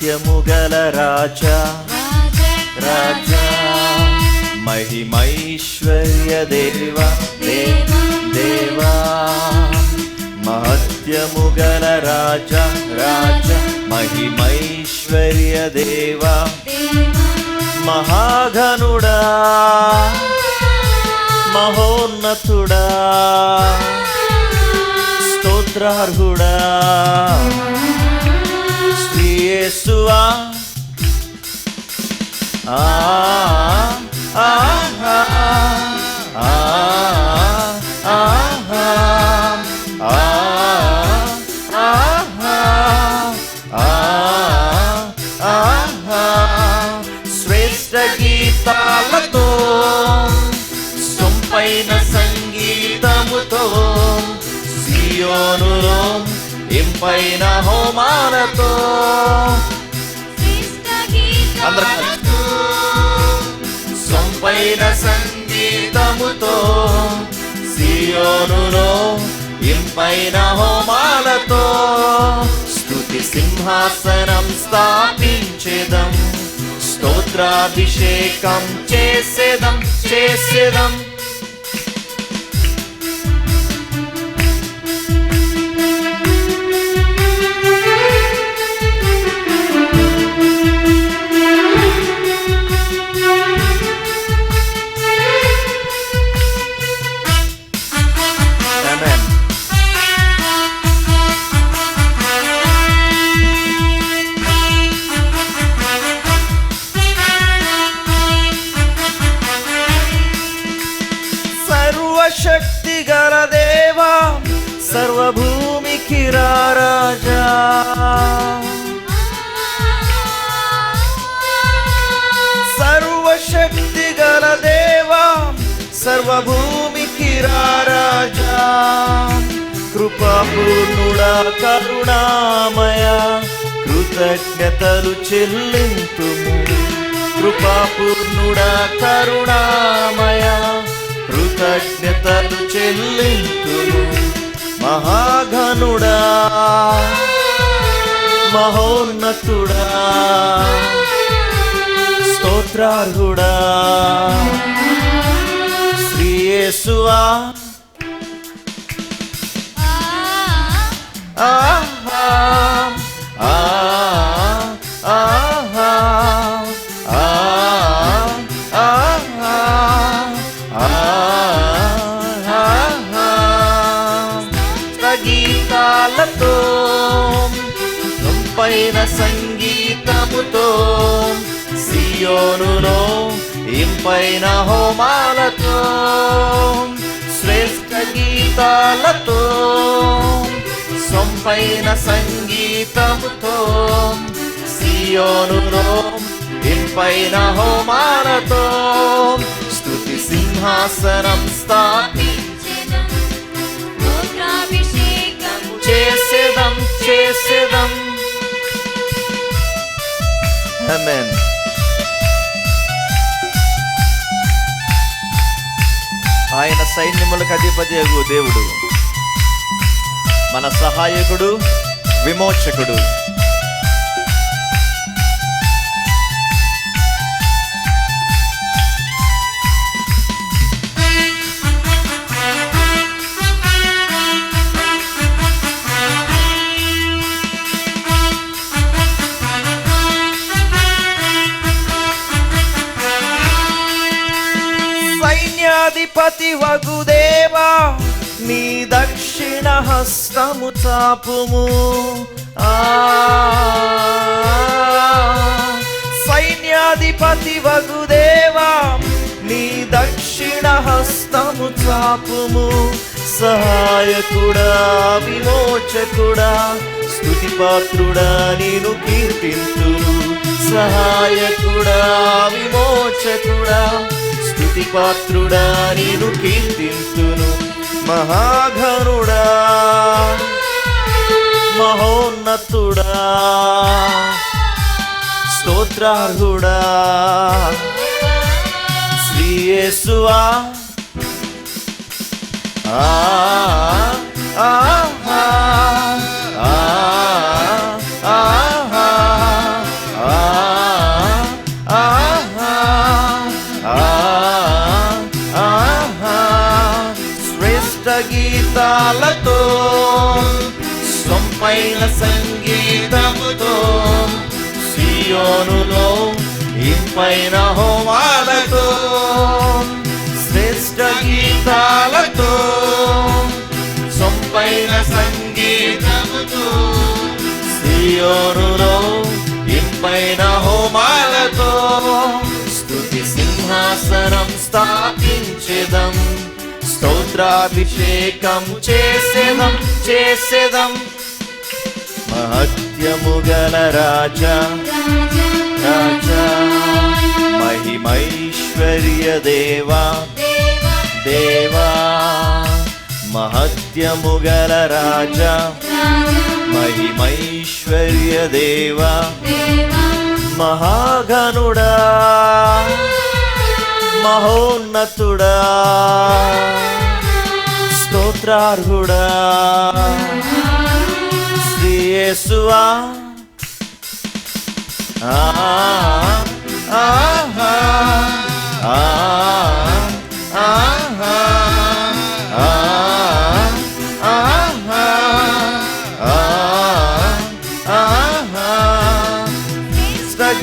మహత్యముగల రాజా రాజా మహిమైశ్వర్య దేవా దేవా మహత్యముగల రాజా రాజా మహిమైశ్వర్య దేవా మహాఘనుడా మహోన్నతుడా స్తోత్రార్హుడా శ్రీ యేసువా శ్రేష్ఠ గీతాలతో సొంపైన సంగీతముతో సియోనులో ఇంపైన హోమాలతో సొంపైన సంగీతముతో సియోనులో ఇంపైన హోమాలతో స్తుతి సింహాసనం స్థాపించేదం స్తోత్రాభిషేకం చేసేదం చేసేదం శక్తి గల దేవా సర్వభూమికి రాజా సర్వశక్తి గల దేవా సర్వభూమికి రాజా కృపాపూర్ణుడా కరుణామయ కృతజ్ఞతలు చెల్లింతుము కృపాపూర్ణుడా కరుణామయ కృతజ్ఞతలు చెల్లింతుము మహాఘనుడా మహోన్నతుడా స్తోత్రార్హుడా శ్రీ యేసువా గీతాలతో పైన సంగీతముతో సియోనులో ఇంపైన హోమాలతో శ్రేష్ఠ గీతాలతో సొంపైన సంగీతముతో సియోనులో ఇంపైన హోమాలతో స్తుతి సింహాసనం స్థాపించేదం చేసేదం చేసేదం ఆమేన్. ఆయన సైన్యములకు అధిపతియగు దేవుడు, మన సహాయకుడు, విమోచకుడు. సైన్యాధిపతి వగు దేవా నీ దక్షిణ హస్తము చాపుము. సైన్యాధిపతి వగు దేవా నీ దక్షిణ హస్తము చాపుము. సహాయకుడా విమోచకుడా స్తుతిపాత్రుడా నేను కీర్తింతును. సహాయకుడా విమోచకుడా స్తుతిపాత్రుడా నేను కీర్తింతును. మహాఘనుడా మహోన్నతుడా స్తోత్రార్హుడా శ్రీ యేసువా. ఇంపైన సంగీతముతో, సియోనులో ఇంపైన హోమాలతో, శ్రేష్ఠ గీతాలతో, సొంపైన సంగీతముతో, సియోనులో ఇంపైన హోమాలతో, స్తుతి సింహాసనం స్థాపించెదం, స్తోత్రాభిషేకం చేసేదం. మహత్యము గల రాజా మహిమైశ్వర్య దేవా, మహత్యము గల రాజా మహిమైశ్వర్య దేవా, మహాగణుడా మహోన్నతుడా, స్తోత్రార్హుడా శ్రీ యేసువా.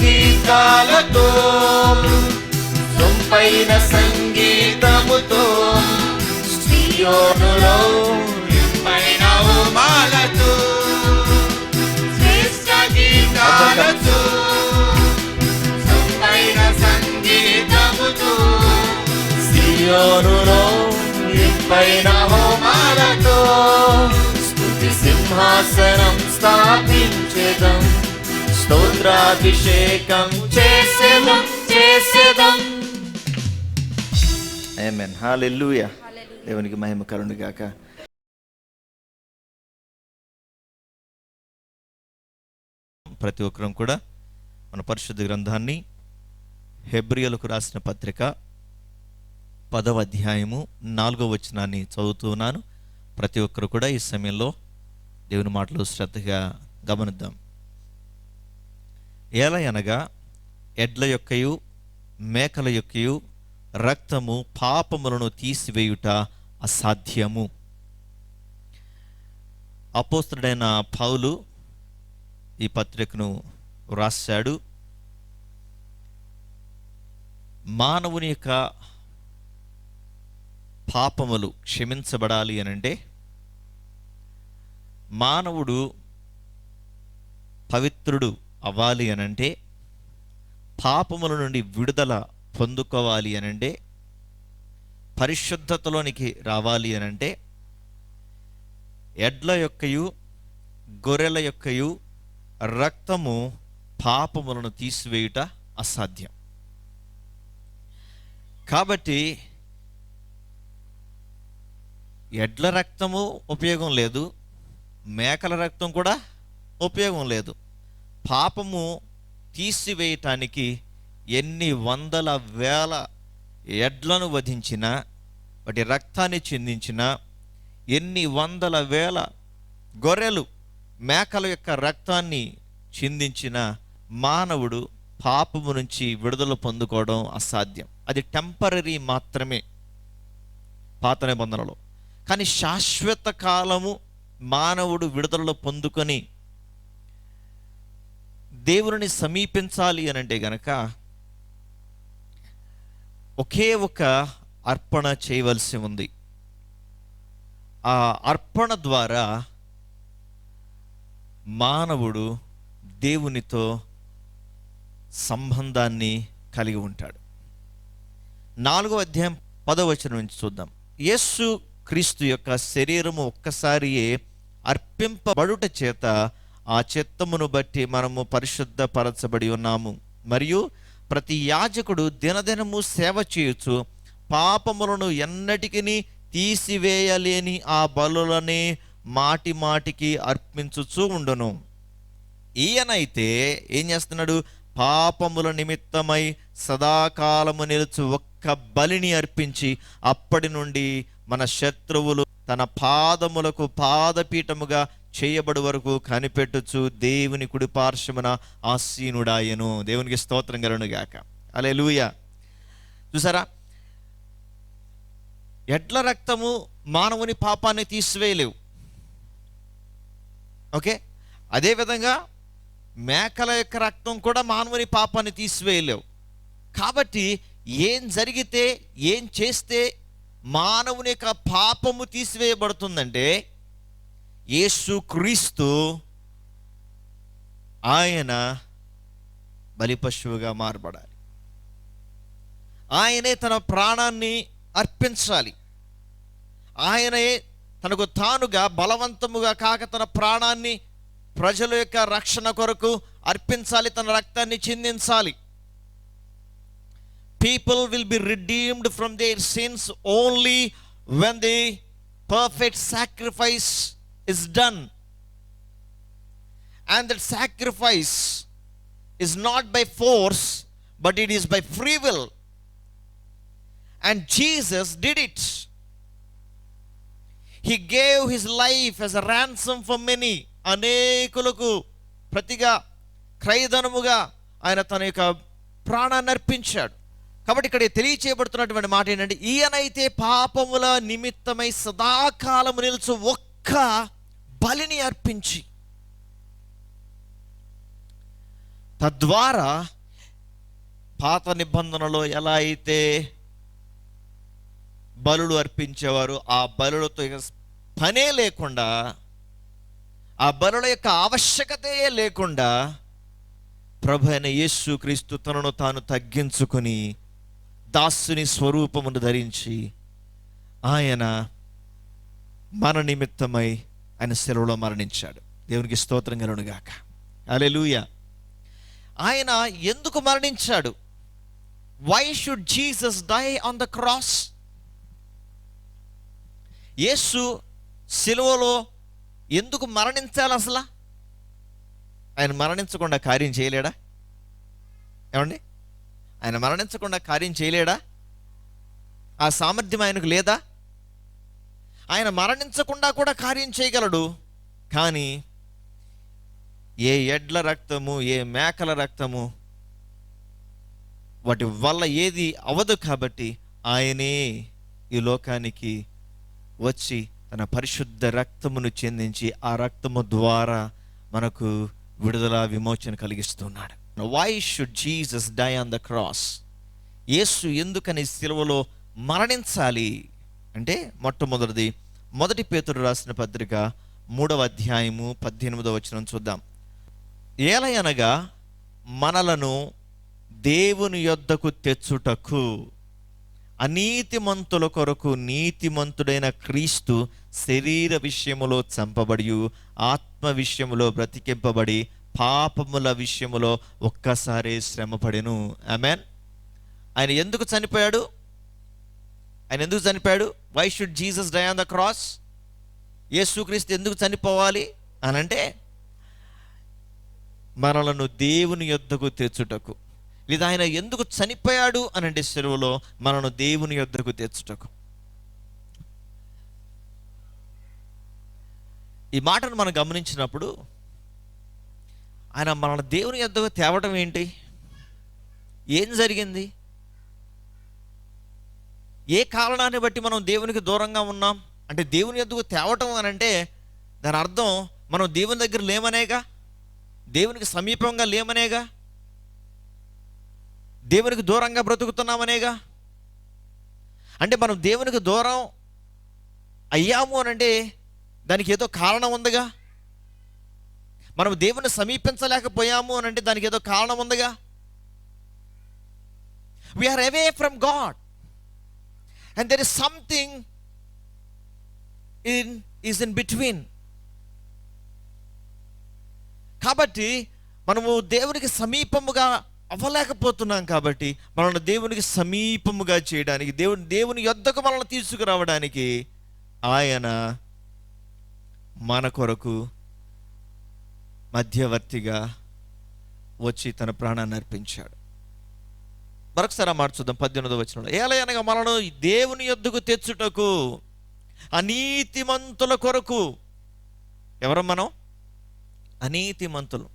గీతాలతో, సొంపైన సంగీతముతో, సియోనులో ఇంపైన హోమాలతో, శ్రేష్ఠ గీతాలతో, సొంపైన సంగీతముతో, సియోనులో ఇంపైన హోమాలతో, స్తుతి సింహాసనం స్థాపించెదం, స్తోత్రాభిషేకం చేసేదం. ఆమేన్. హల్లెలూయా. దేవునికి మహిమ కలుగును గాక. ప్రతి ఒక్కరం కూడా మన పరిశుద్ధ గ్రంథాన్ని హెబ్రీయులకు రాసిన పత్రిక 10వ అధ్యాయము 4వ వచనాన్ని చదువుతున్నాను. ప్రతి ఒక్కరు కూడా ఈ సమయంలో దేవుని మాటలు శ్రద్ధగా గమనిద్దాం. ఎలయనగా ఎడ్ల యొక్కయు మేకల యొక్కయు రక్తము పాపములను తీసివేయుట అసాధ్యము. అపోస్తలుడైన పౌలు ఈ పత్రికను రాశాడు. మానవుని యొక్క పాపములు క్షమించబడాలి అనంటే, మానవుడు పవిత్రుడు అవ్వాలి అనంటే, పాపముల నుండి విడుదల పొందుకోవాలి అనంటే, పరిశుద్ధతలోనికి రావాలి అనంటే, ఎడ్ల యొక్కయు గొర్రెల యొక్కయు రక్తము పాపములను తీసివేయుట అసాధ్యం. కాబట్టి ఎడ్ల రక్తము ఉపయోగం లేదు, మేకల రక్తం కూడా ఉపయోగం లేదు. పాపము తీసివేయటానికి ఎన్ని వందల వేల ఎడ్లను వధించినా, వాటి రక్తాన్ని చిందించినా, ఎన్ని వందల వేల గొర్రెలు మేకల యొక్క రక్తాన్ని చిందించిన మానవుడు పాపము నుంచి విడుదల పొందుకోవడం అసాధ్యం. అది టెంపరరీ మాత్రమే పాత నిబంధనలో. కానీ శాశ్వత కాలము మానవుడు విడుదలలో పొందుకొని దేవుని సమీపించాలి అనంటే గనక ఒకే ఒక అర్పణ చేయవలసి ఉంది. ఆ అర్పణ ద్వారా మానవుడు దేవునితో సంబంధాన్ని కలిగి ఉంటాడు. 4వ అధ్యాయం 10వ వచనం నుంచి చూద్దాం. యేసు క్రీస్తు యొక్క శరీరము ఒక్కసారియే అర్పింపబడుట చేత ఆ చిత్తమును బట్టి మనము పరిశుద్ధపరచబడి ఉన్నాము. మరియు ప్రతి యాజకుడు దినదినము సేవ చేయొచ్చు పాపములను ఎన్నటికిని తీసివేయలేని ఆ బలులనే మాటి మాటికి అర్పించుచూ ఉండును. ఈయనైతే ఏం చేస్తున్నాడు? పాపముల నిమిత్తమై సదాకాలము నిలుచు ఒక్క బలిని అర్పించి అప్పటి నుండి మన శత్రువులు తన పాదములకు పాదపీఠముగా చేయబడి వరకు కనిపెట్టుచు దేవుని కుడి పార్శ్వమున ఆసీనుడాయను. దేవునికి స్తోత్రం కలుగును గాక. హల్లెలూయా. చూసారా, ఎడ్ల రక్తము మానవుని పాపాన్ని తీసివేయలేవు. ఓకే, అదేవిధంగా మేకల యొక్క రక్తం కూడా మానవుని పాపాన్ని తీసివేయలేవు. కాబట్టి ఏం జరిగితే, ఏం చేస్తే మానవుని యొక్క పాపము తీసివేయబడుతుందంటే యేసు క్రీస్తు ఆయన బలిపశువుగా మారబడాలి. ఆయనే తన ప్రాణాన్ని అర్పించాలి. ఆయనే తనకు తానుగా బలవంతముగా కాక తన ప్రాణాన్ని ప్రజల యొక్క రక్షణ కొరకు అర్పించాలి, తన రక్తాన్ని చిందించాలి. People will be redeemed from their sins only when the perfect sacrifice is done. And that sacrifice is not by force, but it is by free will. And Jesus did it. He gave his life as a ransom for many. అనేకులకు ప్రతిగా క్రయధనముగా ఆయన తన యొక్క ప్రాణాన్ని అర్పించాడు. కాబట్టి ఇక్కడ తెలియచేయబడుతున్నటువంటి మాట ఏంటంటే, ఈయనైతే పాపముల నిమిత్తమై సదాకాలము నిలుచు ఒక్క బలిని అర్పించి, తద్వారా పాత నిబంధనలో ఎలా అయితే బలులు అర్పించేవారు, ఆ బలులతో పనే లేకుండా, ఆ బలుల యొక్క ఆవశ్యకతే లేకుండా ప్రభు అయిన యేసు క్రీస్తు తనను తాను తగ్గించుకొని దాసుని స్వరూపమును ధరించి ఆయన మన నిమిత్తమై ఆయన శిలువలో మరణించాడు. దేవునికి స్తోత్రం కలుగును గాక. హల్లెలూయా. ఆయన ఎందుకు మరణించాడు? Why should Jesus die on the cross? యేసు శిలువలో ఎందుకు మరణించాలి? అసలు ఆయన మరణించకుండా కార్యం చేయలేడా? ఏమండి, ఆయన మరణించకుండా కార్యం చేయలేడా? ఆ సామర్థ్యం ఆయనకు లేదా? ఆయన మరణించకుండా కూడా కార్యం చేయగలడు. కానీ ఏ ఎడ్ల రక్తము, ఏ మేకల రక్తము, వాటి వల్ల ఏది అవదు. కాబట్టి ఆయనే ఈ లోకానికి వచ్చి తన పరిశుద్ధ రక్తమును చెందించి ఆ రక్తము ద్వారా మనకు విడుదల, విమోచన కలిగిస్తున్నాడు. Why should Jesus die on the cross? యేసు ఎందుకని సిలువలో మరణించాలి అంటే, మొట్టమొదటిది మొదటి పేతురు రాసిన పత్రిక 3వ అధ్యాయము 18వ వచనం చూద్దాం. ఏలయనగా మనలను దేవుని యొద్దకు తెచ్చుటకు అనీతిమంతుల కొరకు నీతిమంతుడైన క్రీస్తు శరీర విషయములో చంపబడి ఆత్మ విషయములో బ్రతికింపబడి పాపముల విషయములో ఒక్కసారి శ్రమపడెను. ఆమేన్. ఆయన ఎందుకు చనిపోయాడు? Why should Jesus die on the cross? యేసుక్రీస్తు ఎందుకు చనిపోవాలి అనంటే, మనలను దేవుని యొద్దకు తెచ్చుటకు. లేదా ఆయన ఎందుకు చనిపోయాడు అనంటే, శిలువలో మనను దేవుని యొద్దకు తెచ్చుటకు. ఈ మాటను మనం గమనించినప్పుడు, ఆయన మనల్ని దేవుని యొద్దకు తేవడం ఏంటి? ఏం జరిగింది? ఏ కారణాన్ని బట్టి మనం దేవునికి దూరంగా ఉన్నాం అంటే, దేవుని యొద్దకు తేవటం అని అంటే దాని అర్థం మనం దేవుని దగ్గర లేమనేగా, దేవునికి సమీపంగా లేమనేగా, దేవునికి దూరంగా బ్రతుకుతున్నామనేగా. అంటే మనం దేవునికి దూరం అయ్యాము అనంటే దానికి ఏదో కారణం ఉందిగా. మనం దేవుని సమీపించలేకపోయాము అనంటే దానికి ఏదో కారణం ఉందిగా. We are away from God and there is something is in between. కాబట్టి మనము దేవునికి సమీపముగా అవ్వలేకపోతున్నాం. కాబట్టి మనల్ని దేవునికి సమీపముగా చేయడానికి, దేవుని యొద్దకు మనల్ని తీసుకురావడానికి ఆయన మన కొరకు మధ్యవర్తిగా వచ్చి తన ప్రాణాన్ని అర్పించాడు. మరొకసారి ఆ మాట చూద్దాం. 18వ వచనంలో, ఏలయనగా మనను దేవుని యొద్దకు తెచ్చుటకు అనీతిమంతుల కొరకు. ఎవరు మనం? అనీతిమంతులు.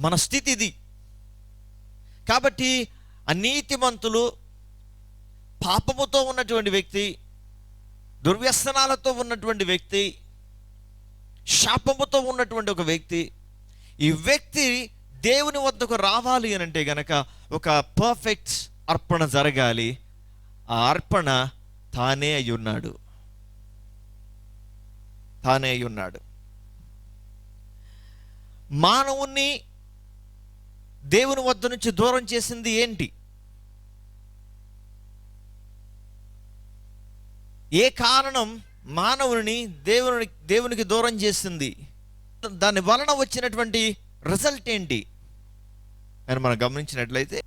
మన స్థితి ఇది. కాబట్టి అనీతిమంతులు, పాపముతో ఉన్నటువంటి వ్యక్తి, దుర్వ్యసనాలతో ఉన్నటువంటి వ్యక్తి, శాపముతో ఉన్నటువంటి ఒక వ్యక్తి, ఈ వ్యక్తి దేవుని వద్దకు రావాలి అని అంటే గనక ఒక పర్ఫెక్ట్ అర్పణ జరగాలి. ఆ అర్పణ తానే అయి ఉన్నాడు. మానవుణ్ణి దేవుని వద్ద నుంచి దూరం చేసింది ఏంటి? ఏ కారణం మానవుని దేవునికి దూరం చేసింది? దాని వలన వచ్చినటువంటి రిజల్ట్ ఏంటి అని మనం గమనించినట్లయితే,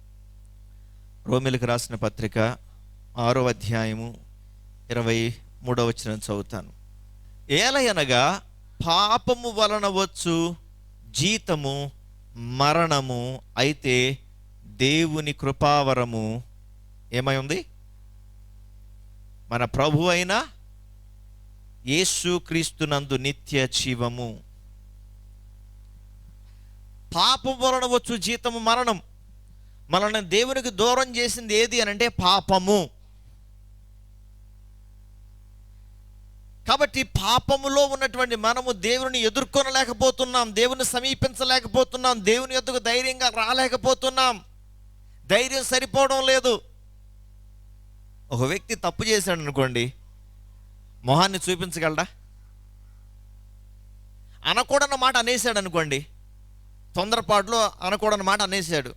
రోమీయులకు రాసిన పత్రిక 6వ అధ్యాయము 23వ వచనం చదువుతాను. ఏలయనగా పాపము వలన వచ్చు జీతము మరణము, అయితే దేవుని కృపావరము ఏమై ఉంది? మన ప్రభు అయిన యేసుక్రీస్తునందు నిత్య జీవము. పాపం వలన వచ్చు జీతము మరణం. మనల్ని దేవునికి దూరం చేసింది ఏది అని అంటే పాపము. కాబట్టి పాపములో ఉన్నటువంటి మనము దేవుని ఎదుర్కొనలేకపోతున్నాం, దేవుని సమీపించలేకపోతున్నాం, దేవుని యొద్దకు ధైర్యంగా రాలేకపోతున్నాం. ధైర్యం సరిపోవడం లేదు. ఒక వ్యక్తి తప్పు చేశాడు అనుకోండి, మొహాన్ని చూపించగలడా? అనకూడన్న మాట అనేసాడు అనుకోండి, తొందరపాటులో అనకూడన్న మాట అనేసాడు,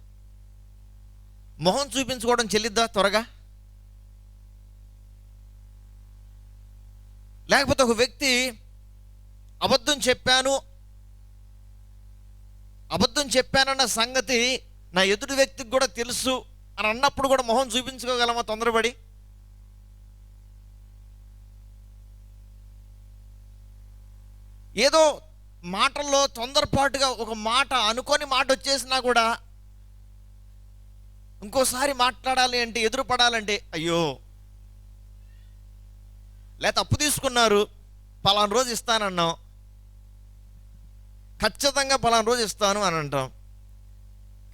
మొహం చూపించుకోవడం చెల్లిద్దా త్వరగా? లేకపోతే ఒక వ్యక్తి అబద్ధం చెప్పానన్న సంగతి నా ఎదుటి వ్యక్తికి కూడా తెలుసు అని అన్నప్పుడు కూడా మొహం చూపించుకోగలమా తొందరపడి? ఏదో మాటల్లో తొందరపాటుగా ఒక మాట అనుకోని మాట వచ్చేసినా కూడా ఇంకోసారి మాట్లాడాలి అంటే, ఎదురుపడాలంటే అయ్యో, లేకపోతే అప్పు తీసుకున్నారు, పలానా రోజు ఇస్తానన్నాం, ఖచ్చితంగా పలానా రోజు ఇస్తాను అని అంటాం,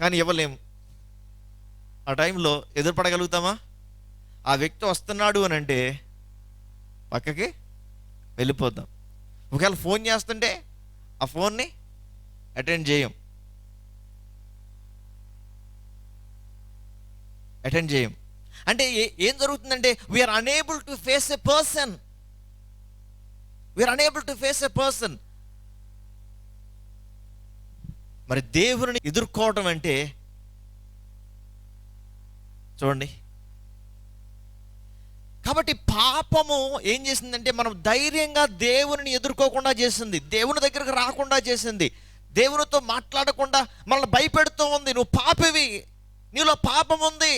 కానీ ఇవ్వలేము. ఆ టైంలో ఎదురుపడగలుగుతామా? ఆ వ్యక్తి వస్తున్నాడు అని అంటే పక్కకి వెళ్ళిపోద్దాం. ఒకవేళ ఫోన్ చేస్తుంటే ఆ ఫోన్ని అటెండ్ చేయం. అంటే ఏం జరుగుతుందంటే we are unable to face a person. మరి దేవుని ఎదుర్కోవటం అంటే చూడండి. కాబట్టి పాపము ఏం చేసిందంటే మనం ధైర్యంగా దేవుని ఎదుర్కోకుండా చేసింది, దేవుని దగ్గరకు రాకుండా చేసింది, దేవునితో మాట్లాడకుండా మనల్ని భయపెడుతూ ఉంది. నువ్వు పాపివి, నీలో పాపం ఉంది,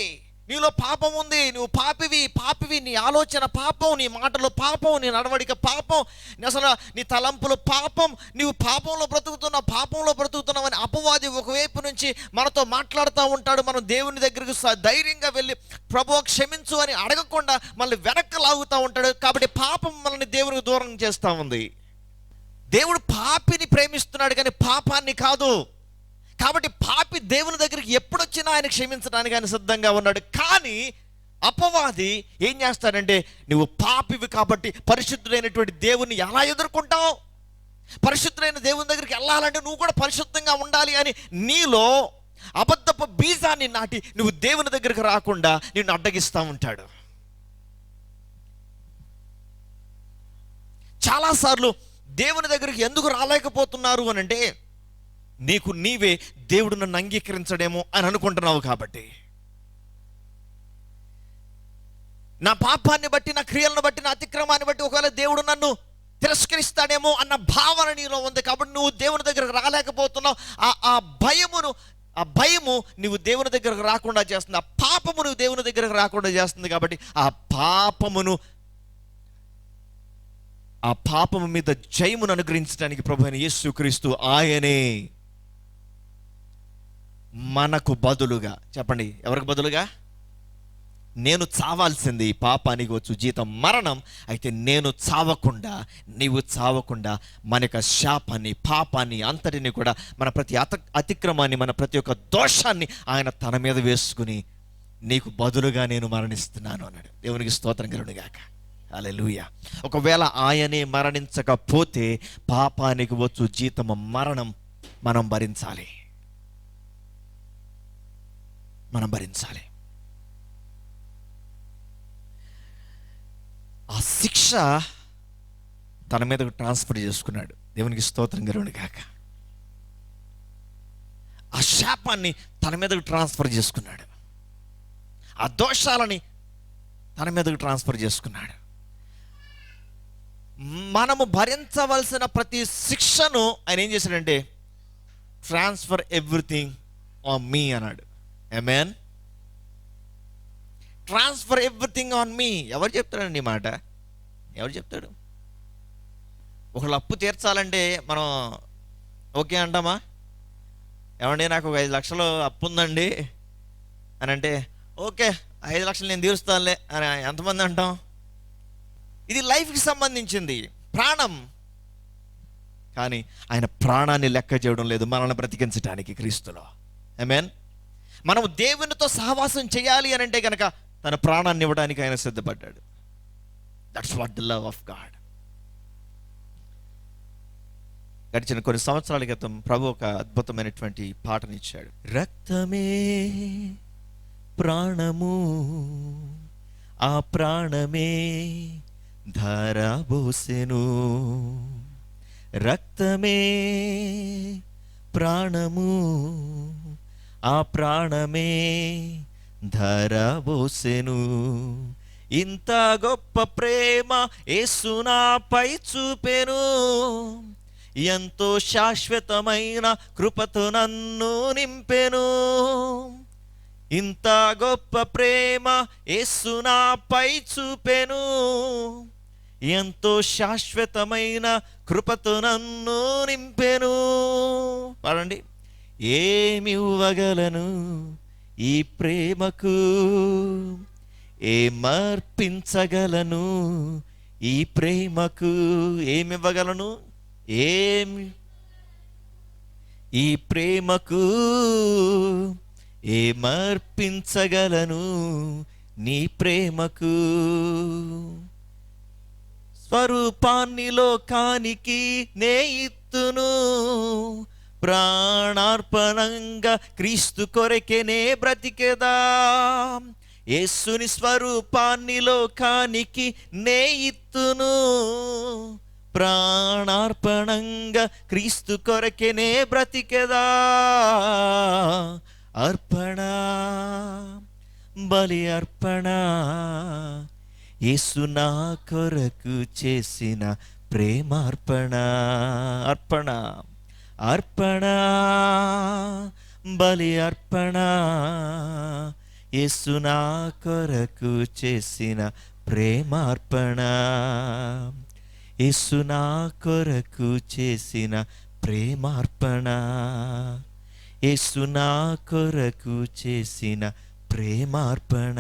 నువ్వు పాపివి, నీ ఆలోచన పాపం, నీ మాటలు పాపం, నీ నడవడిక పాపం, అసలు నీ తలంపులు పాపం, నీవు పాపంలో బ్రతుకుతున్నావు అని అపవాది ఒకవైపు నుంచి మనతో మాట్లాడుతూ ఉంటాడు. మనం దేవుని దగ్గరకు ధైర్యంగా వెళ్ళి ప్రభువా క్షమించు అని అడగకుండా మనల్ని వెనక్కి లాగుతూ ఉంటాడు. కాబట్టి పాపం మనల్ని దేవునికి దూరం చేస్తూ ఉంది. దేవుడు పాపిని ప్రేమిస్తున్నాడు కానీ పాపాన్ని కాదు. కాబట్టి పాపి దేవుని దగ్గరికి ఎప్పుడొచ్చినా ఆయన క్షమించడానికి ఆయన సిద్ధంగా ఉన్నాడు. కానీ అపవాది ఏం చేస్తాడంటే, నువ్వు పాపివి కాబట్టి పరిశుద్ధుడైనటువంటి దేవుని ఎలా ఎదుర్కొంటావు? పరిశుద్ధుడైన దేవుని దగ్గరికి వెళ్ళాలంటే నువ్వు కూడా పరిశుద్ధంగా ఉండాలి అని నీలో అబద్ధపు బీజాన్ని నాటి నువ్వు దేవుని దగ్గరికి రాకుండా నిన్ను అడ్డగిస్తూ ఉంటాడు. చాలాసార్లు దేవుని దగ్గరికి ఎందుకు రాలేకపోతున్నారు అని అంటే, నీకు నీవే దేవుడు నన్ను అంగీకరించడేమో అని అనుకుంటున్నావు. కాబట్టి నా పాపాన్ని బట్టి, నా క్రియలను బట్టి, నా అతిక్రమాన్ని బట్టి ఒకవేళ దేవుడు నన్ను తిరస్కరిస్తాడేమో అన్న భావన నీలో ఉంది. కాబట్టి నువ్వు దేవుని దగ్గరకు రాలేకపోతున్నావు. ఆ భయము నువ్వు దేవుని దగ్గరకు రాకుండా చేస్తుంది. ఆ పాపము నువ్వు దేవుని దగ్గరకు రాకుండా చేస్తుంది. కాబట్టి ఆ పాపము మీద జయమును అనుగ్రహించడానికి ప్రభు అయిన యేసుక్రీస్తు ఆయనే మనకు బదులుగా, చెప్పండి ఎవరికి బదులుగా? నేను చావాల్సింది, పాపానికి వచ్చు జీతం మరణం, అయితే నేను చావకుండా, నీవు చావకుండా మన యొక్క శాపాన్ని, పాపాన్ని అంతటిని కూడా, మన ప్రతి అతిక్రమాన్ని, మన ప్రతి ఒక్క దోషాన్ని ఆయన తన మీద వేసుకుని నీకు బదులుగా నేను మరణిస్తున్నాను అన్నాడు. దేవునికి స్తోత్రం కలుగును గాక. హల్లెలూయా. ఒకవేళ ఆయనే మరణించకపోతే పాపానికి వచ్చు జీతము మరణం. మనం భరించాలి. ఆ శిక్ష తన మీదకు ట్రాన్స్ఫర్ చేసుకున్నాడు. దేవునికి స్తోత్రం కలుగును గాక. ఆ శాపాన్ని తన మీదకు ట్రాన్స్ఫర్ చేసుకున్నాడు. ఆ దోషాలని తన మీదకు ట్రాన్స్ఫర్ చేసుకున్నాడు. మనము భరించవలసిన ప్రతి శిక్షను ఆయన ఏం చేశాడంటే ట్రాన్స్ఫర్ ఎవ్రీథింగ్ ఆన్ మీ అన్నాడు. ఆమేన్. Transfer everything on me. ఎవరు చెప్తాడండి ఈ మాట? ఎవరు చెప్తాడు? ఒకళ్ళు అప్పు తీర్చాలంటే మనం ఓకే అంటామా? ఏమండి నాకు ఒక 5 లక్షలు అప్పు ఉందండి అని అంటే ఓకే 5 లక్షలు నేను తీరుస్తానులే అని ఎంతమంది అంటాం? ఇది లైఫ్కి సంబంధించింది, ప్రాణం. కానీ ఆయన ప్రాణాన్ని లెక్క చేయడం లేదు మనల్ని బ్రతికించడానికి క్రీస్తులో. ఆమేన్. మనం దేవునితో సహవాసం చేయాలి అని అంటే కనుక తన ప్రాణాన్ని ఇవ్వడానికి ఆయన సిద్ధపడ్డాడు. That's what the love of God. గడిచిన కొన్ని సంవత్సరాల క్రితం ప్రభు ఒక అద్భుతమైనటువంటి పాటని ఇచ్చాడు. రక్తమే ప్రాణము, ఆ ప్రాణమే ధారాబోసెను. రక్తమే ప్రాణము, ఆ ప్రాణమే ధారాబోసెను. ఇంత గొప్ప ప్రేమ యేసు నాపై చూపెను, ఎంతో శాశ్వతమైన కృపతో నన్ను నింపెను. ఇంత గొప్ప ప్రేమ యేసు నాపై చూపెను, ఎంతో శాశ్వతమైన కృపతో నన్ను నింపెను. పాడండి. ఏమివ్వగలను ఈ ప్రేమకు, ఏమర్పించగలను ఈ ప్రేమకు. ఏమివ్వగలను? ఈ ప్రేమకు ఏమర్పించగలను నీ ప్రేమకు. స్వరూపాన్ని లోకానికి నే ఇత్తును, ప్రాణార్పణంగా క్రీస్తు కొరకే నే బ్రతికెదా. యేసుని స్వరూపాన్ని లోకానికి నే ఇత్తును, ప్రాణార్పణంగా క్రీస్తు కొరకే నే బ్రతికెదా. అర్పణ, బలి అర్పణ, యేసు నా కొరకు చేసిన ప్రేమార్పణ. అర్పణ, అర్పణ, బలి అర్పణ, యేసు నా కొరకు చేసిన ప్రేమార్పణ. యేసు నా కొరకు చేసిన ప్రేమార్పణ, యేసు నా కొరకు చేసిన ప్రేమార్పణ.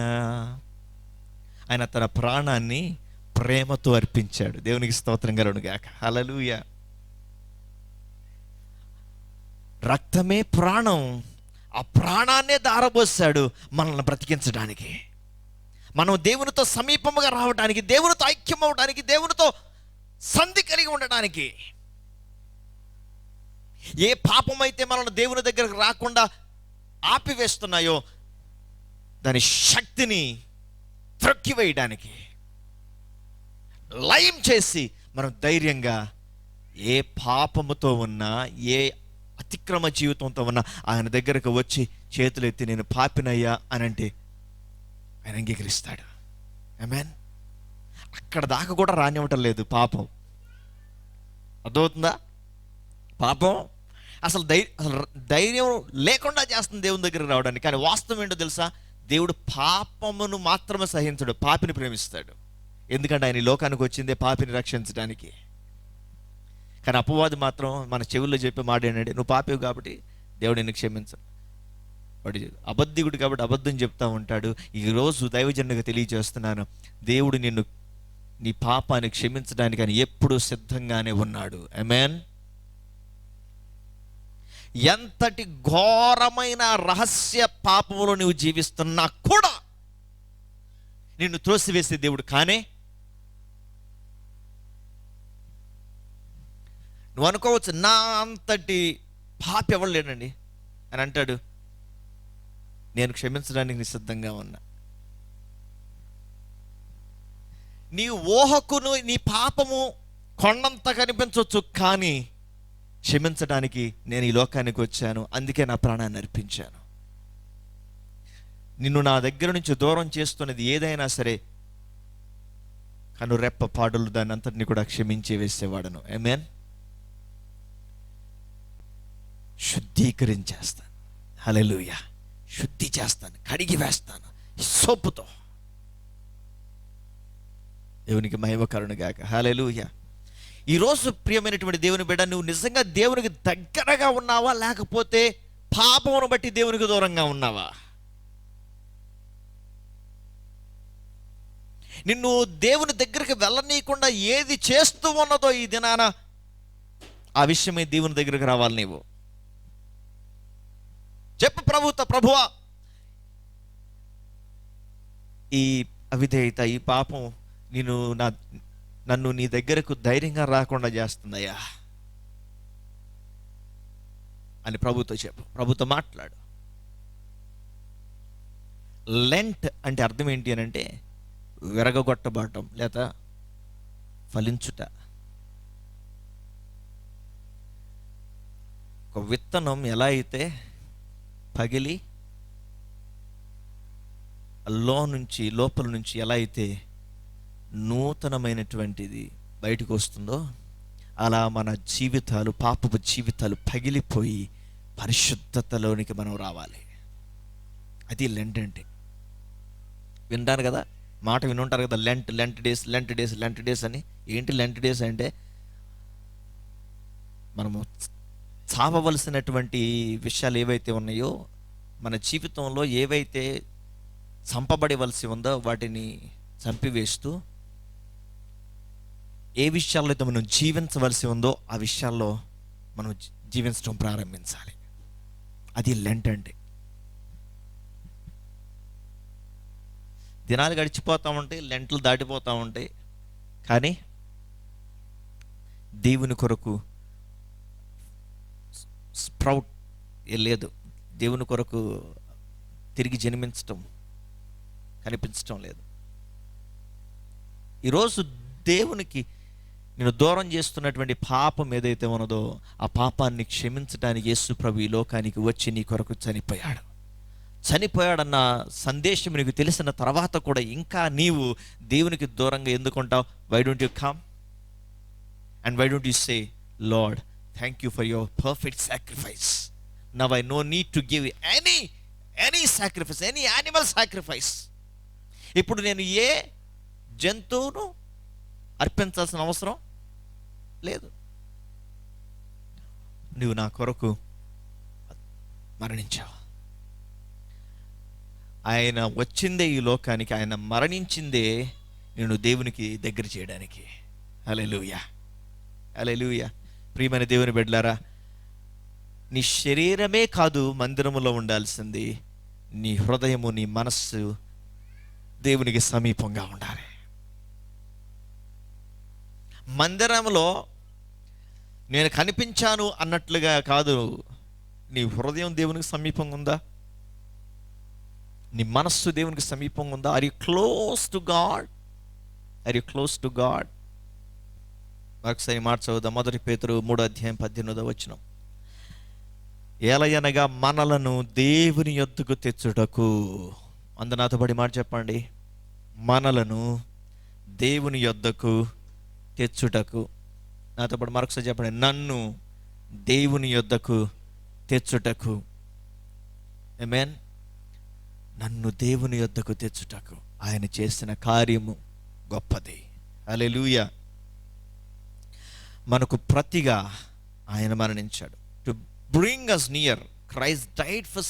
ఆయన తన ప్రాణాన్ని ప్రేమతో అర్పించాడు. దేవునికి స్తోత్రం కలుగును గాక. హల్లెలూయా. రక్తమే ప్రాణం, ఆ ప్రాణాన్నే ధారపోసాడు మనల్ని బ్రతికించడానికి, మనం దేవునితో సమీపముగా రావడానికి, దేవునితో ఐక్యం అవడానికి, దేవునితో సంధి కలిగి ఉండడానికి. ఏ పాపమైతే మనల్ని దేవుని దగ్గరకు రాకుండా ఆపివేస్తున్నాయో దాని శక్తిని త్రొక్కివేయడానికి, లయం చేసి మనం ధైర్యంగా ఏ పాపముతో ఉన్నా, ఏ అతిక్రమ జీవితంతో ఉన్నా ఆయన దగ్గరకు వచ్చి చేతులెత్తి నేను పాపినయ్యా అని అంటే ఆయన అంగీకరిస్తాడు. ఆమేన్. అక్కడ దాకా కూడా రానివ్వటం లేదు పాపం. అర్థమవుతుందా? పాపం అసలు ధైర్యం లేకుండా చేస్తుంది దేవుని దగ్గరికి రావడానికి. కానీ వాస్తవం ఏంటో తెలుసా? దేవుడు పాపమును మాత్రమే సహించడు, పాపిని ప్రేమిస్తాడు. ఎందుకంటే ఆయన ఈ లోకానికి వచ్చిందే పాపిని రక్షించడానికి. కానీ అపవాది మాత్రం మన చెవుల్లో చెప్పే మాట ఏంటంటే నువ్వు పాపివి కాబట్టి దేవుడు నిన్ను క్షమించడు. వాడు అబద్ధికుడు కాబట్టి అబద్ధం చెప్తా ఉంటాడు. ఈరోజు దైవజనుడిగా తెలియజేస్తున్నాను, దేవుడు నిన్ను నీ పాపాన్ని క్షమించడానికి ఆయన ఎప్పుడూ సిద్ధంగానే ఉన్నాడు. ఆమేన్. ఎంతటి ఘోరమైన రహస్య పాపములో నువ్వు జీవిస్తున్నా కూడా నిన్ను త్రోసివేసే దేవుడు కానే నువ్వు అనుకోవచ్చు, నా అంతటి పాపి ఎవరు లేడండి అని అంటాడు. నేను క్షమించడానికి నిశ్శబ్దంగా ఉన్నా. నీ ఊహకును నీ పాపము కొండంత కనిపించవచ్చు, కానీ క్షమించడానికి నేను ఈ లోకానికి వచ్చాను. అందుకే నా ప్రాణాన్ని అర్పించాను. నిన్ను నా దగ్గర నుంచి దూరం చేస్తున్నది ఏదైనా సరే, కను రెప్ప పాడులు దాన్ని అంతటిని కూడా క్షమించి వేసేవాడను. ఆమేన్. శుద్ధీకరించేస్తాను. హల్లెలూయా. శుద్ధి చేస్తాను, కడిగి వేస్తాను ఈ సోపుతో. దేవునికి మహిమ కలుగును గాక. హల్లెలూయా. ఈరోజు ప్రియమైనటువంటి దేవుని బిడ్డ, నువ్వు నిజంగా దేవునికి దగ్గరగా ఉన్నావా, లేకపోతే పాపమును బట్టి దేవునికి దూరంగా ఉన్నావా? నిన్ను దేవుని దగ్గరికి వెళ్ళనీయకుండా ఏది చేస్తూ ఉన్నదో ఈ దినాన, ఆ విషయమే దేవుని దగ్గరికి రావాలి. నీవు చెప్పు, ప్రభువా, ఈ అవిధేయత, ఈ పాపం నన్ను నీ దగ్గరకు ధైర్యంగా రాకుండా చేస్తుందయ్యా అని ప్రభుతో చెప్పు. ప్రభుతో మాట్లాడు. లెంట్ అంటే అర్థం ఏంటి అని అంటే విరగగొట్టబడటం లేదా ఫలించుట. ఒక విత్తనం ఎలా అయితే పగిలి లోపల నుంచి ఎలా అయితే నూతనమైనటువంటిది బయటకు వస్తుందో, అలా మన జీవితాలు, పాపపు జీవితాలు పగిలిపోయి పరిశుద్ధతలోనికి మనం రావాలి. అది లెంట్ అంటే. వింటారు కదా, మాట వినుంటారు కదా, లెంట్ డేస్ అని. ఏంటి లెంట్ డేస్ అంటే? మనము చావవలసినటువంటి విషయాలు ఏవైతే ఉన్నాయో, మన జీవితంలో ఏవైతే చంపబడవలసి ఉందో వాటిని చంపివేస్తూ, ఏ విషయాల్లో అయితే మనం జీవించవలసి ఉందో ఆ విషయాల్లో మనం జీవించడం ప్రారంభించాలి. అది లెంట్ అంటే. దినాలు గడిచిపోతూ ఉంటాయి, లెంట్లు దాటిపోతూ ఉంటాయి, కానీ దేవుని కొరకు స్ప్రౌట్ లేదు. దేవుని కొరకు తిరిగి జన్మించటం కనిపించటం లేదు. ఈరోజు దేవునికి నేను దూరం చేస్తున్నటువంటి పాపం ఏదైతే ఉన్నదో, ఆ పాపాన్ని క్షమించడానికి యేసు ప్రభు ఈ లోకానికి వచ్చి నీ కొరకు చనిపోయాడన్న సందేశం నీకు తెలిసిన తర్వాత కూడా ఇంకా నీవు దేవునికి దూరంగా ఎందుకుంటావు? Why don't you come and why don't you say, Lord, thank you for your perfect sacrifice. Now I no need to give any sacrifice, any animal sacrifice. ఇప్పుడు నేను ఏ జంతువును అర్పించాల్సిన అవసరం లేదు. నువ్వు నా కొరకు మరణించావు. ఆయన వచ్చిందే ఈ లోకానికి, ఆయన మరణించిందే నేను దేవునికి దగ్గర చేయడానికి. హల్లెలూయా, హల్లెలూయా. ప్రియమైన దేవుని బిడ్డలారా, నీ శరీరమే కాదు మందిరములో ఉండాల్సింది, నీ హృదయము, నీ మనస్సు దేవునికి సమీపంగా ఉండాలి. మందిరంలో నేను కనిపించాను అన్నట్లుగా కాదు, నీ హృదయం దేవునికి సమీపంగా ఉందా? నీ మనస్సు దేవునికి సమీపంగా ఉందా? Are you close to God? Are you close to God? ఒకసారి మాట చదువుదాం. 1 పేతురు 3:18 ఏలయనగా మనలను దేవుని యొద్దకు తెచ్చుటకు. అందరు నాతో పడి మాట చెప్పండి. మనలను దేవుని యొద్దకు తెచ్చుటకు. నాతో పాటు మరొకసారి చెప్పండి. నన్ను దేవుని యొద్దకు తెచ్చుటకు. ఆమేన్. నన్ను దేవుని యొద్దకు తెచ్చుటకు ఆయన చేసిన కార్యము గొప్పది. హల్లెలూయా. మనకు ప్రతిగా ఆయన మరణించాడు. To bring us near, Christ died for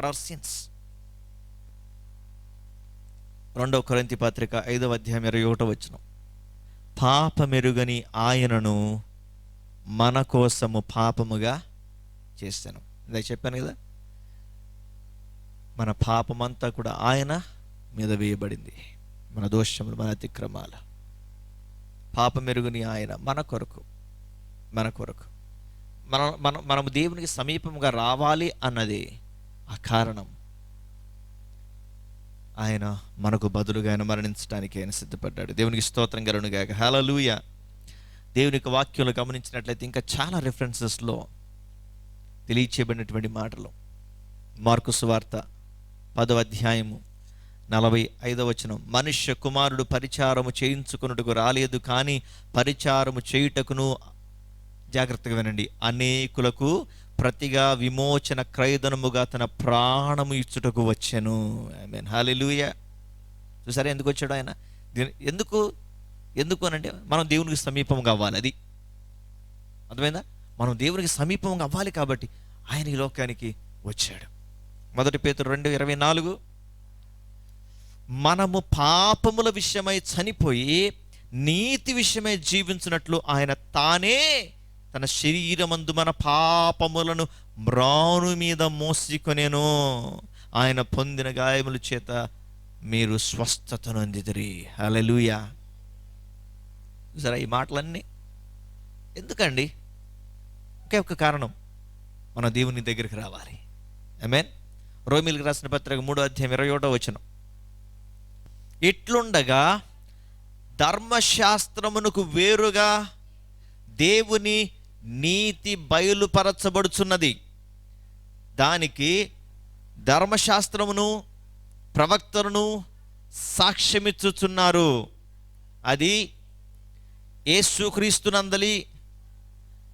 our sins. 2 కొరింథీ పత్రిక 5:21 పాపమెరుగని ఆయనను మన కోసము పాపముగా చేశాను. ఇదే చెప్పాను కదా, మన పాపమంతా కూడా ఆయన మీద వేయబడింది, మన దోషములు, మన అతిక్రమాలు. పాపమెరుగని ఆయన మన కొరకు మన కొరకు. మనము దేవునికి సమీపంగా రావాలి అన్నది ఆ కారణం. ఆయన మనకు బదులుగా ఆయన మరణించడానికి ఆయన సిద్ధపడ్డాడు. దేవునికి స్తోత్రం కలుగునుగాక. హల్లెలూయా. దేవునికి వాక్యంలో గమనించినట్లయితే ఇంకా చాలా రెఫరెన్సెస్లో తెలియచేయబడినటువంటి మాటలు. మార్కు సువార్త 10వ అధ్యాయము 45వ వచనం, మనుష్య కుమారుడు పరిచారము చేయించుకొనుటకు రాలేదు, కానీ పరిచారము చేయుటకును, జాగ్రత్తగా వినండి, అనేకులకు ప్రతిగా విమోచన క్రయధనముగా తన ప్రాణము ఇచ్చుటకు వచ్చెను. ఆమేన్, హల్లెలూయా. చూసారా ఎందుకు వచ్చాడు ఆయన? ఎందుకు అనంటే మనం దేవునికి సమీపంగా అవ్వాలి. అది అర్థమైందా? మనం దేవునికి సమీపంగా అవ్వాలి కాబట్టి ఆయన ఈ లోకానికి వచ్చాడు. 1 పేతురు 2:24, మనము పాపముల విషయమై చనిపోయి నీతి విషయమై జీవించినట్లు ఆయన తానే తన శరీరమందు మన పాపములను మ్రాను మీద మోసికొనెను. ఆయన పొందిన గాయముల చేత మీరు స్వస్థతను అందిదిరి. హల్లెలూయా. చూసారా ఈ మాటలన్నీ ఎందుకండి? ఒకే ఒక కారణం, మన దేవుని దగ్గరికి రావాలి. ఆమేన్. రోమీయులకు రాసిన పత్రిక 3వ అధ్యాయం 21వ వచనం, ఇట్లుండగా ధర్మశాస్త్రమునకు వేరుగా దేవుని నీతి బయలుపరచబడుచున్నది. దానికి ధర్మశాస్త్రమును ప్రవక్తలను సాక్ష్యమిచ్చుచున్నారు. అది యేసుక్రీస్తునందలి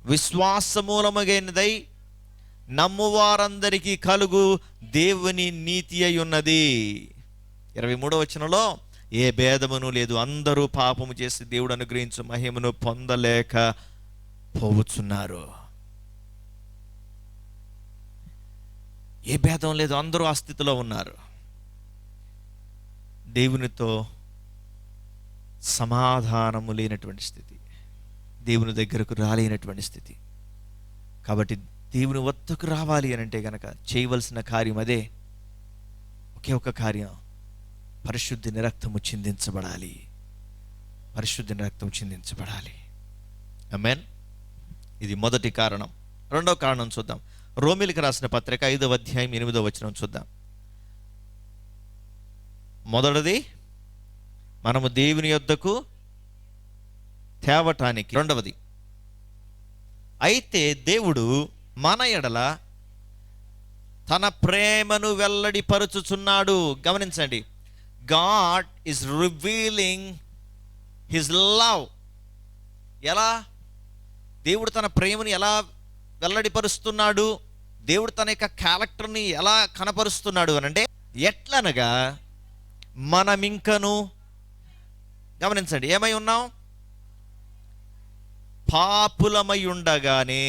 విశ్వాసమూలముగైనదై నమ్మువారందరికీ కలుగు దేవుని నీతి అయి ఉన్నది. 23వ వచనంలో, ఏ భేదమును లేదు, అందరూ పాపము చేసి దేవుడు అనుగ్రహించు మహిమను పొందలేక పోవచ్చున్నారు. ఏ భేదం లేదు, అందరూ ఆ స్థితిలో ఉన్నారు. దేవునితో సమాధానము లేనటువంటి స్థితి, దేవుని దగ్గరకు రాలేనటువంటి స్థితి. కాబట్టి దేవుని వద్దకు రావాలి అని అంటే గనక చేయవలసిన కార్యం అదే, ఒకే ఒక కార్యం, పరిశుద్ధుని రక్తము చిందించబడాలి. పరిశుద్ధుని రక్తం చిందించబడాలి. ఆమేన్. ఇది మొదటి కారణం. రెండవ కారణం చూద్దాం. రోమీయులకు రాసిన పత్రిక 5వ అధ్యాయం 8వ వచనం చూద్దాం. మొదటిది మనము దేవుని యొద్దకు తేవటానికి. రెండవది, అయితే దేవుడు మన ఎడల తన ప్రేమను వెల్లడిపరుచుచున్నాడు. గమనించండి, God is revealing his love. ఎలా? దేవుడు తన ప్రేమను ఎలా వెల్లడిపరుస్తున్నాడు? దేవుడు తన యొక్క క్యారెక్టర్ని ఎలా కనపరుస్తున్నాడు అని అంటే, ఎట్లనగా మనమింకను, గమనించండి, ఏమై ఉన్నాం? పాపులమై ఉండగానే.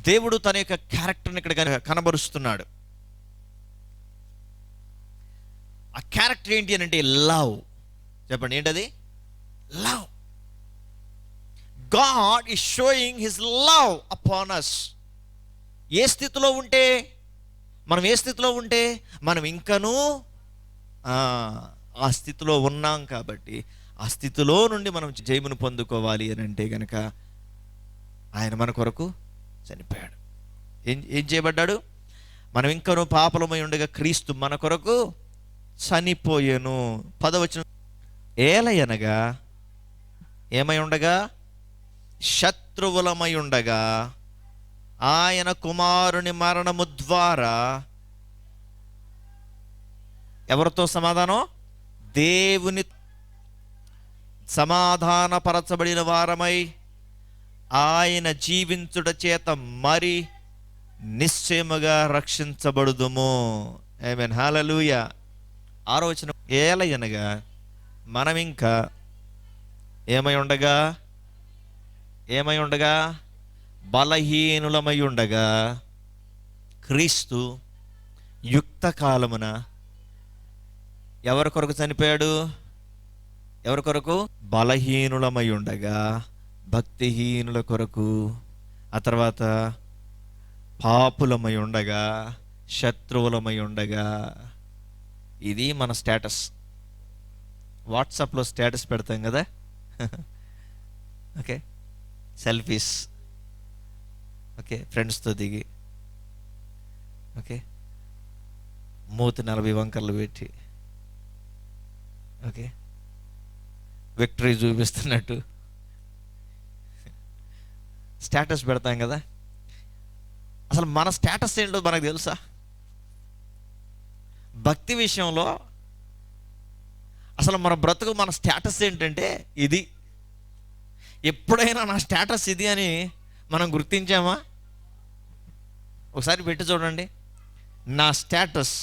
దేవుడు తన యొక్క క్యారెక్టర్ని ఇక్కడ కనబరుస్తున్నాడు. ఆ క్యారెక్టర్ ఏంటి అని అంటే లవ్. చెప్పండి, ఏంటది? Love. God is sowing his love upon us. ఏ స్థితిలో ఉంటే మనం ఇంకనూ ఆ స్థితిలో ఉన్నాం. కాబట్టి ఆ స్థితిలో నుండి మనం జయమును పొందుకోవాలి అని అంటే గనక ఆయన మన కొరకు చనిపోయాడు. ఏం చేయబడ్డాడు? మనం ఇంకనూ పాపలమై ఉండగా క్రీస్తు మన కొరకు చనిపోయాను. 10వ వచనం, ఏలయనగా ఏమై ఉండగా, శత్రువులమై ఉండగా ఆయన కుమారుని మరణము ద్వారా ఎవరితో సమాధానం? దేవుని సమాధానపరచబడిన వారమై ఆయన జీవించుట చేత మరి నిశ్చయముగా రక్షించబడుదుము. ఆమేన్, హల్లెలూయా. 6వ వచనం, ఏలయనగా మనం ఇంకా ఏమై ఉండగా బలహీనులమై ఉండగా క్రీస్తు యుక్త కాలమున ఎవరి కొరకు చనిపోయాడు? ఎవరి కొరకు? బలహీనులమై ఉండగా భక్తిహీనుల కొరకు, ఆ తర్వాత పాపులమై ఉండగా, శత్రువులమై ఉండగా. ఇది మన స్టేటస్. వాట్సాప్లో స్టేటస్ పెడతాం కదా, ఓకే, సెల్ఫీస్, ఓకే, ఫ్రెండ్స్తో దిగి, ఓకే, మూతి 40 వంకర్లు పెట్టి, ఓకే, విక్టరీ చూపిస్తున్నట్టు స్టేటస్ పెడతాం కదా. అసలు మన స్టేటస్ ఏంటో మనకు తెలుసా? భక్తి విషయంలో అసలు మన బ్రతుకు, మన స్టేటస్ ఏంటంటే ఇది. ఎప్పుడైనా నా స్టేటస్ ఇది అని మనం గుర్తించామా? ఒకసారి పెట్టి చూడండి, నా స్టేటస్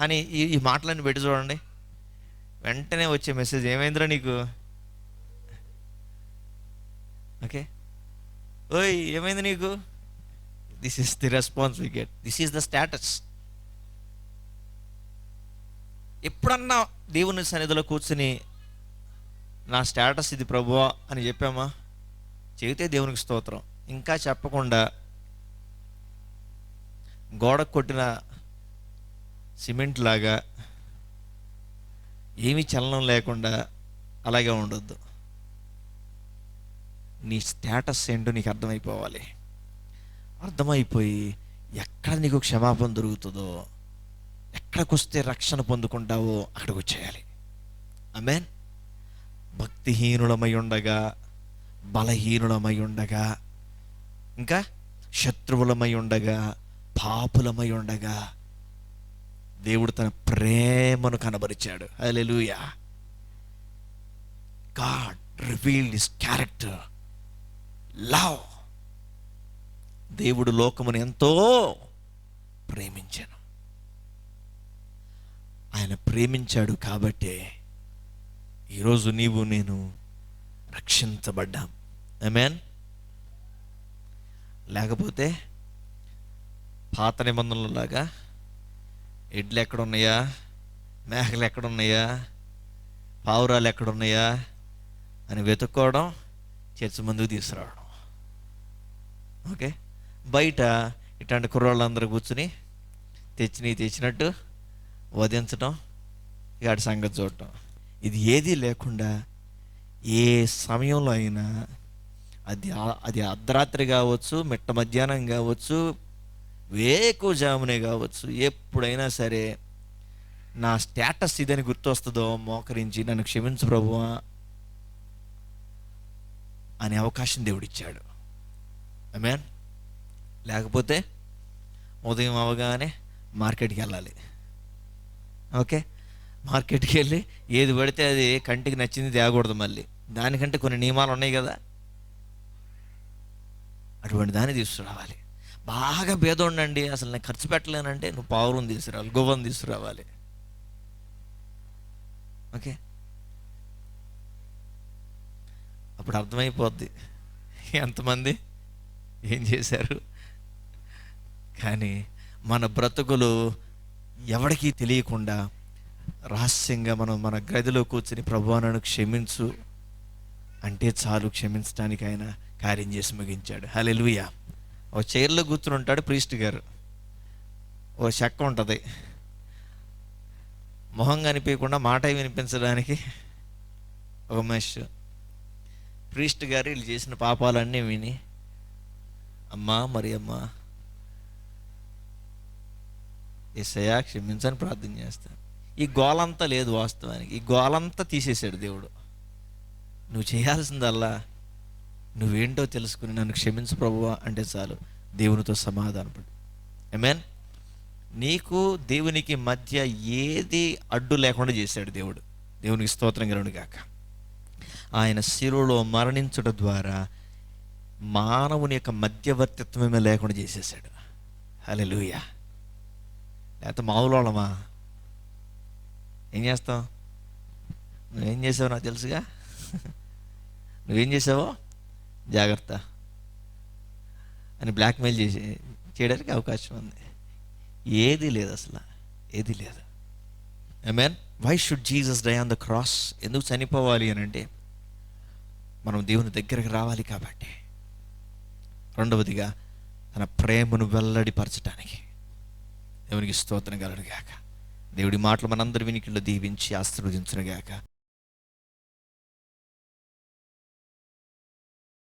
అని ఈ మాటలన్నీ పెట్టి చూడండి. వెంటనే వచ్చే మెసేజ్, ఏమైందిరా నీకు? ఓకే, ఓయ్ ఏమైంది నీకు? This is the response we get, this is the status. ఎప్పుడన్నా దేవుని సన్నిధిలో కూర్చుని నా స్టేటస్ ఇది ప్రభువా అని చెప్పామా? చెబితే దేవునికి స్తోత్రం. ఇంకా చెప్పకుండా గోడకు కొట్టిన సిమెంట్ లాగా ఏమీ చలనం లేకుండా అలాగే ఉండొద్దు. నీ స్టేటస్ ఏంటో నీకు అర్థమైపోవాలి. అర్థమైపోయి ఎక్కడ నీకు క్షమాపణ దొరుకుతుందో, ఎక్కడికి వస్తే రక్షణ పొందుకుంటావో అక్కడికి వచ్చేయాలి. ఆమేన్. భక్తిహీనులమై ఉండగా, బలహీనులమై ఉండగా, ఇంకా శత్రువులమై ఉండగా, పాపులమై ఉండగా దేవుడు తన ప్రేమను కనబరిచాడు. Hallelujah. God revealed his character, love. దేవుడు లోకమును ఎంతో ప్రేమించాను. ఆయన ప్రేమించాడు కాబట్టే ఈరోజు నీవు నేను రక్షించబడ్డాం. ఆమేన్. లేకపోతే పాత నిబంధనలలాగా ఎడ్లు ఎక్కడున్నాయా, మేకలు ఎక్కడున్నాయా, పావురాలు ఎక్కడున్నాయా అని వెతుక్కోవడం, చర్చి ముందుకు తీసుకురావడం. ఓకే, బయట ఇట్లాంటి కుర్రాళ్ళందరూ కూర్చుని తెచ్చినట్టు వధించడం, ఇక సంగతి చూడటం. ఇది ఏదీ లేకుండా ఏ సమయంలో అయినా, అది అర్ధరాత్రి కావచ్చు, మిట్ట మధ్యాహ్నం కావచ్చు, వేకువజామునే కావచ్చు, ఎప్పుడైనా సరే నా స్టేటస్ ఇదని గుర్తొస్తుందో మోకరించి నన్ను క్షమించు ప్రభువా అనే అవకాశం దేవుడిచ్చాడు. ఆమేన్. లేకపోతే ఉదయం అవగానే మార్కెట్కి వెళ్ళాలి. ఓకే, మార్కెట్కి వెళ్ళి ఏది పడితే అది కంటికి నచ్చింది తేకూడదు. మళ్ళీ దానికంటే కొన్ని నియమాలు ఉన్నాయి కదా, అటువంటి దాన్ని తీసుకురావాలి. బాగా భేదోండండి, అసలు నేను ఖర్చు పెట్టలేనంటే నువ్వు పావురం తీసుకురావాలి, గువ్వను తీసుకురావాలి. ఓకే, అప్పుడు అర్థమైపోద్ది ఎంతమంది ఏం చేశారు. కానీ మన బ్రతుకులు ఎవరికీ తెలియకుండా రహస్యంగా మనం మన గదిలో కూర్చుని ప్రభువా నన్ను క్షమించు అంటే చాలు, క్షమించడానికి ఆయన కార్యం చేసి ముగించాడు. హల్లెలూయా. ఓ చైర్లో కూర్చుని ఉంటాడు ప్రీస్ట్ గారు, ఓ చెక్క ఉంటుంది, మొహం కనిపించకుండా మాట వినిపించడానికి ఒక మెష్. ప్రీస్ట్ గారు వీళ్ళు చేసిన పాపాలన్నీ విని, అమ్మా మరి అమ్మా యేసయ్యా క్షమించని ప్రార్థన చేస్తాను. ఈ గోలంతా లేదు, వాస్తవానికి ఈ గోలంతా తీసేశాడు దేవుడు. నువ్వు చేయాల్సిందల్లా నువ్వేంటో తెలుసుకుని నన్ను క్షమించు ప్రభువా అంటే చాలు, దేవునితో సమాధానపడు. ఆమేన్. నీకు దేవునికి మధ్య ఏది అడ్డు లేకుండా చేశాడు దేవుడు. దేవునికి స్తోత్రం కలుగును గాక. ఆయన శిలువలో మరణించడం ద్వారా మానవుని యొక్క మధ్యవర్తిత్వమే లేకుండా చేసేసాడు. హల్లెలూయా. లేకపోతే మామూలు వాళ్ళమా? ఏం చేస్తావు? నువ్వేం చేసావో నాకు తెలుసుగా. నువ్వేం చేసావో జాగ్రత్త అని బ్లాక్మెయిల్ చేయడానికి అవకాశం ఉంది. ఏది లేదు, అసలు ఏది లేదు. Amen. Why should Jesus die on the cross? ఎందుకు చనిపోవాలి అని అంటే మనం దేవుని దగ్గరకు రావాలి కాబట్టి. రెండవదిగా తన ప్రేమను వెల్లడిపరచడానికి. దేవునికి స్తోత్రం కలుగును గాక. దేవుడి మాటలు మనందరి వినికిలో దీవించి ఆశీర్వదించునుగాక.